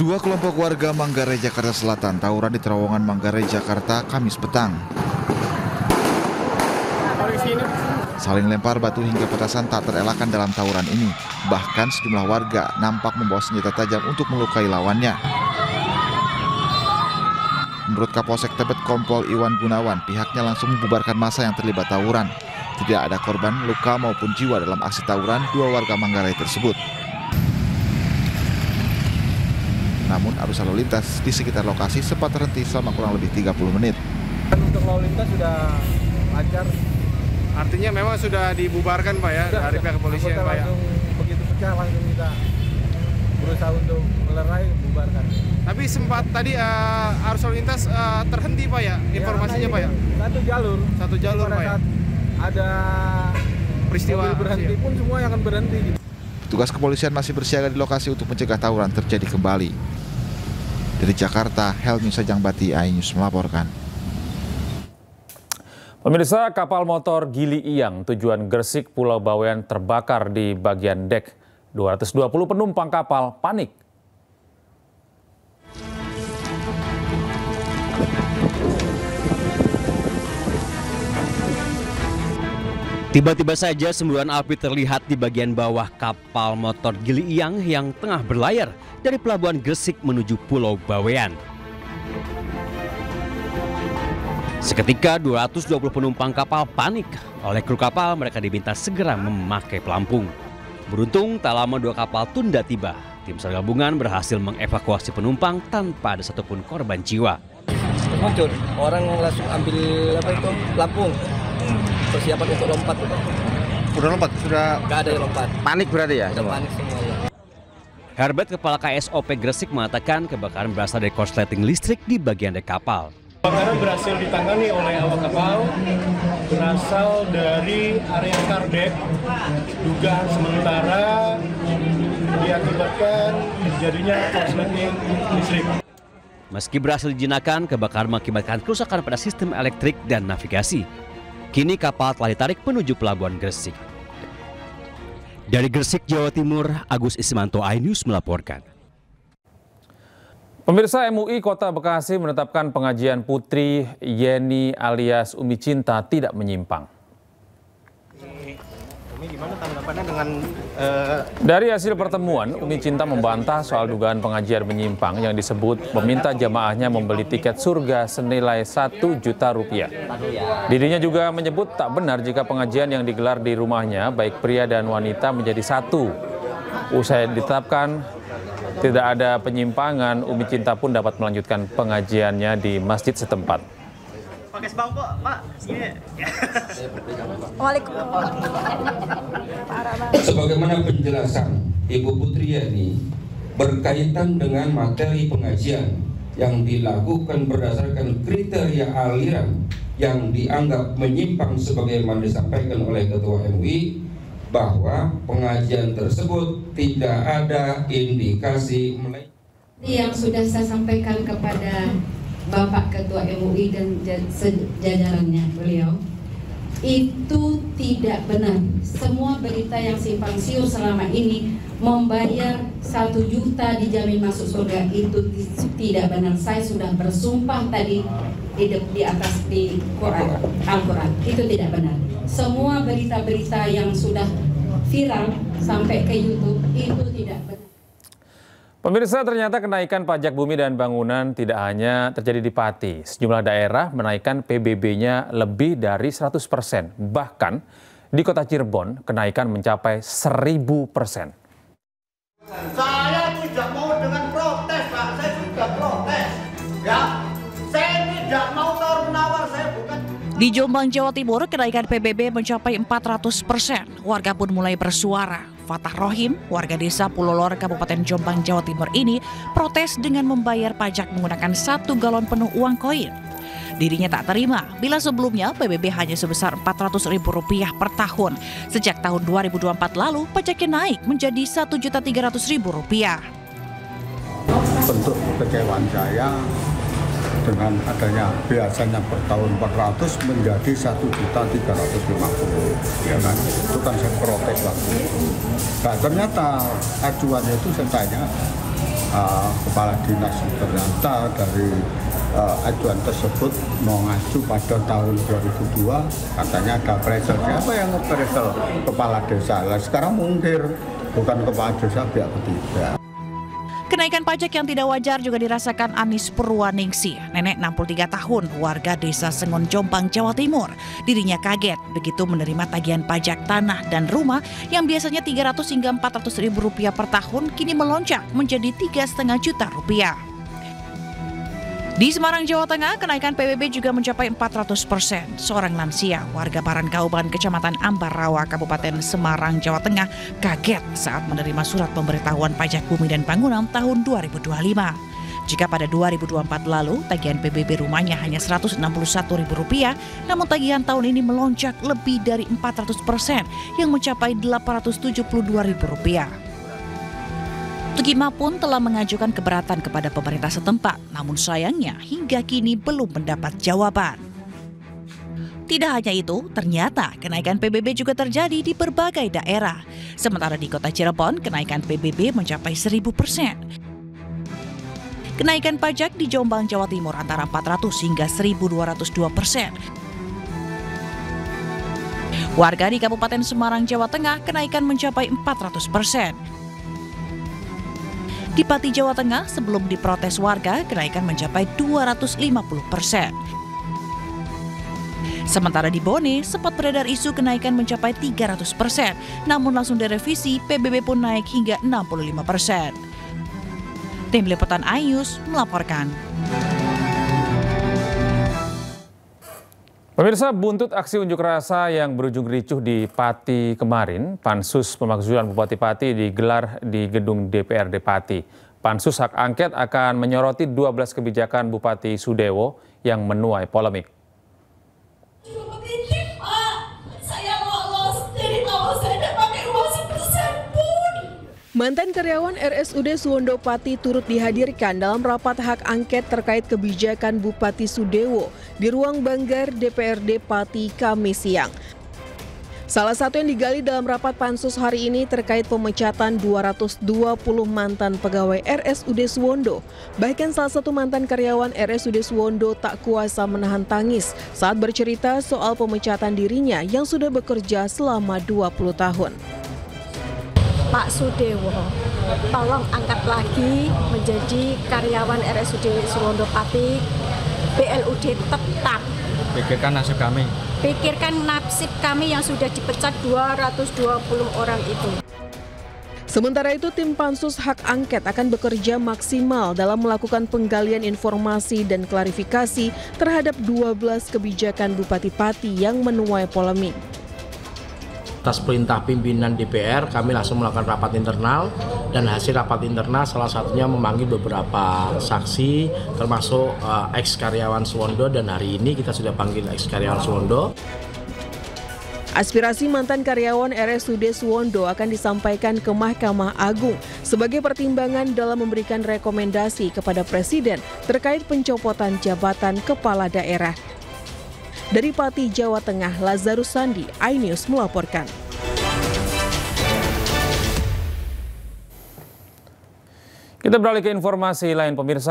Dua kelompok warga Manggarai, Jakarta Selatan tawuran di terowongan Manggarai, Jakarta, Kamis petang. Saling lempar batu hingga petasan tak terelakkan dalam tawuran ini. Bahkan sejumlah warga nampak membawa senjata tajam untuk melukai lawannya. Menurut Kapolsek Tebet Kompol Iwan Gunawan, pihaknya langsung membubarkan massa yang terlibat tawuran. Tidak ada korban, luka maupun jiwa dalam aksi tawuran dua warga Manggarai tersebut. Namun arus lalu lintas di sekitar lokasi sempat terhenti selama kurang lebih 30 menit. Untuk lalu lintas sudah lancar. Artinya memang sudah dibubarkan Pak ya, dari pihak kepolisian Pak ya? Begitu pecah langsung kita berusaha untuk melerai, bubarkan. Tapi sempat tadi arus lalu lintas terhenti Pak ya, informasinya Pak ya? Satu jalur Pak ya? Ada peristiwa berhenti pun semua yang akan berhenti. Petugas kepolisian masih bersiaga di lokasi untuk mencegah tawuran terjadi kembali. Dari Jakarta, Helmi Sajangbati, iNews melaporkan. Pemirsa, kapal motor Gili Iyang tujuan Gresik Pulau Bawean terbakar di bagian dek. 220 penumpang kapal panik. Tiba-tiba saja semburan api terlihat di bagian bawah kapal motor Gili Iyang yang tengah berlayar dari pelabuhan Gresik menuju Pulau Bawean. Seketika 220 penumpang kapal panik. Oleh kru kapal mereka diminta segera memakai pelampung. Beruntung tak lama dua kapal tunda tiba. Tim SAR gabungan berhasil mengevakuasi penumpang tanpa ada satupun korban jiwa. Muncul orang langsung ambil pelampung. Persiapan untuk lompat. Udah lompat? Sudah? Nggak ada yang lompat. Panik berarti ya? Udah panik semuanya. Herbert, kepala KSOP Gresik, mengatakan kebakaran berasal dari korsleting listrik di bagian dek kapal. Kebakaran berhasil ditangani oleh awak kapal, berasal dari area kardek. Dugaan sementara diakibatkan terjadinya korsleting listrik. Meski berhasil dijinakan, kebakaran mengakibatkan kerusakan pada sistem elektrik dan navigasi. Kini kapal telah ditarik menuju pelabuhan Gresik. Dari Gresik, Jawa Timur, Agus Ismanto, iNews melaporkan. Pemirsa, MUI Kota Bekasi menetapkan pengajian Putri Yeni alias Umi Cinta tidak menyimpang. Gimana tanggapannya dengan Dari hasil pertemuan, Umi Cinta membantah soal dugaan pengajian menyimpang yang disebut meminta jamaahnya membeli tiket surga senilai 1 juta rupiah. Dirinya juga menyebut tak benar jika pengajian yang digelar di rumahnya baik pria dan wanita menjadi satu. Usai ditetapkan tidak ada penyimpangan, Umi Cinta pun dapat melanjutkan pengajiannya di masjid setempat. Pakai sebangkok, Pak. Sini. Sebagaimana penjelasan Ibu Putri Yeni berkaitan dengan materi pengajian yang dilakukan berdasarkan kriteria aliran yang dianggap menyimpang sebagaimana disampaikan oleh Ketua MUI, bahwa pengajian tersebut tidak ada indikasi yang sudah saya sampaikan kepada Bapak Ketua MUI dan sejajarannya beliau, itu tidak benar. Semua berita yang simpang siur selama ini membayar 1 juta dijamin masuk surga, itu tidak benar. Saya sudah bersumpah tadi di atas di Quran, Al-Quran, itu tidak benar. Semua berita-berita yang sudah viral sampai ke YouTube itu tidak benar. Pemirsa, ternyata kenaikan pajak bumi dan bangunan tidak hanya terjadi di Pati. Sejumlah daerah menaikkan PBB-nya lebih dari 100%. Bahkan di kota Cirebon, kenaikan mencapai 1000%. Saya tidak mau dengan protes, Pak. Saya sudah protes. Ya, saya tidak mau tawar-menawar, saya bukan. Di Jombang, Jawa Timur, kenaikan PBB mencapai 400%. Warga pun mulai bersuara. Fatah Rohim, warga desa Pulau Lor, Kabupaten Jombang, Jawa Timur ini protes dengan membayar pajak menggunakan 1 galon penuh uang koin. Dirinya tak terima bila sebelumnya PBB hanya sebesar Rp400.000 per tahun. Sejak tahun 2024 lalu, pajaknya naik menjadi Rp1.300.000. Bentuk kekecewaan saya dengan adanya biasanya per tahun 400 menjadi 1.350.000, ya kan? Itu kan saya protes waktu itu. Nah, ternyata acuannya itu saya tanya Kepala Dinas ternyata dari ajuan tersebut mengacu pada tahun 2002, katanya ada appraisal. Siapa yang appraisal? Kepala desa. Lah sekarang mundur, bukan kepala desa pihak ketiga. Kenaikan pajak yang tidak wajar juga dirasakan Anis Purwaningsih, nenek 63 tahun, warga desa Sengon Jombang, Jawa Timur. Dirinya kaget begitu menerima tagihan pajak tanah dan rumah yang biasanya 300 hingga 400 ribu rupiah per tahun kini melonjak menjadi 3,5 juta rupiah. Di Semarang, Jawa Tengah, kenaikan PBB juga mencapai 400%. Seorang lansia, warga Barangkauban, Kecamatan Ambarawa, Kabupaten Semarang, Jawa Tengah, kaget saat menerima surat pemberitahuan pajak bumi dan bangunan tahun 2025. Jika pada 2024 lalu, tagihan PBB rumahnya hanya Rp161.000, namun tagihan tahun ini melonjak lebih dari 400% yang mencapai Rp872.000. Tukima pun telah mengajukan keberatan kepada pemerintah setempat, namun sayangnya hingga kini belum mendapat jawaban. Tidak hanya itu, ternyata kenaikan PBB juga terjadi di berbagai daerah. Sementara di kota Cirebon, kenaikan PBB mencapai 1000%. Kenaikan pajak di Jombang, Jawa Timur antara 400 hingga 1.202%. Warga di Kabupaten Semarang, Jawa Tengah, kenaikan mencapai 400%. Di Pati, Jawa Tengah, sebelum diprotes warga, kenaikan mencapai 250%. Sementara di Bone, sempat beredar isu kenaikan mencapai 300%, namun langsung direvisi, PBB pun naik hingga 65%. Tim Liputan iNews melaporkan. Pemirsa, buntut aksi unjuk rasa yang berujung ricuh di Pati kemarin, Pansus Pemakzulan Bupati Pati digelar di gedung DPRD Pati. Pansus hak angket akan menyoroti 12 kebijakan Bupati Sudewo yang menuai polemik. Mantan karyawan RSUD Suwondo Pati turut dihadirkan dalam rapat hak angket terkait kebijakan Bupati Sudewo di ruang banggar DPRD Pati Kamis siang. Salah satu yang digali dalam rapat pansus hari ini terkait pemecatan 220 mantan pegawai RSUD Suwondo. Bahkan salah satu mantan karyawan RSUD Suwondo tak kuasa menahan tangis saat bercerita soal pemecatan dirinya yang sudah bekerja selama 20 tahun. Pak Sudewo, tolong angkat lagi menjadi karyawan RSUD Suwondo Pati, BLUD tetap. Pikirkan nasib kami. Pikirkan nasib kami yang sudah dipecat 220 orang itu. Sementara itu, tim Pansus Hak Angket akan bekerja maksimal dalam melakukan penggalian informasi dan klarifikasi terhadap 12 kebijakan Bupati Pati yang menuai polemik. Atas perintah pimpinan DPR, kami langsung melakukan rapat internal, dan hasil rapat internal salah satunya memanggil beberapa saksi, termasuk ex-karyawan Suwondo, dan hari ini kita sudah panggil ex-karyawan Suwondo. Aspirasi mantan karyawan RSUD Suwondo akan disampaikan ke Mahkamah Agung sebagai pertimbangan dalam memberikan rekomendasi kepada Presiden terkait pencopotan jabatan kepala daerah. Dari Pati, Jawa Tengah, Lazarus Sandi, iNews melaporkan. Kita beralih ke informasi lain, pemirsa.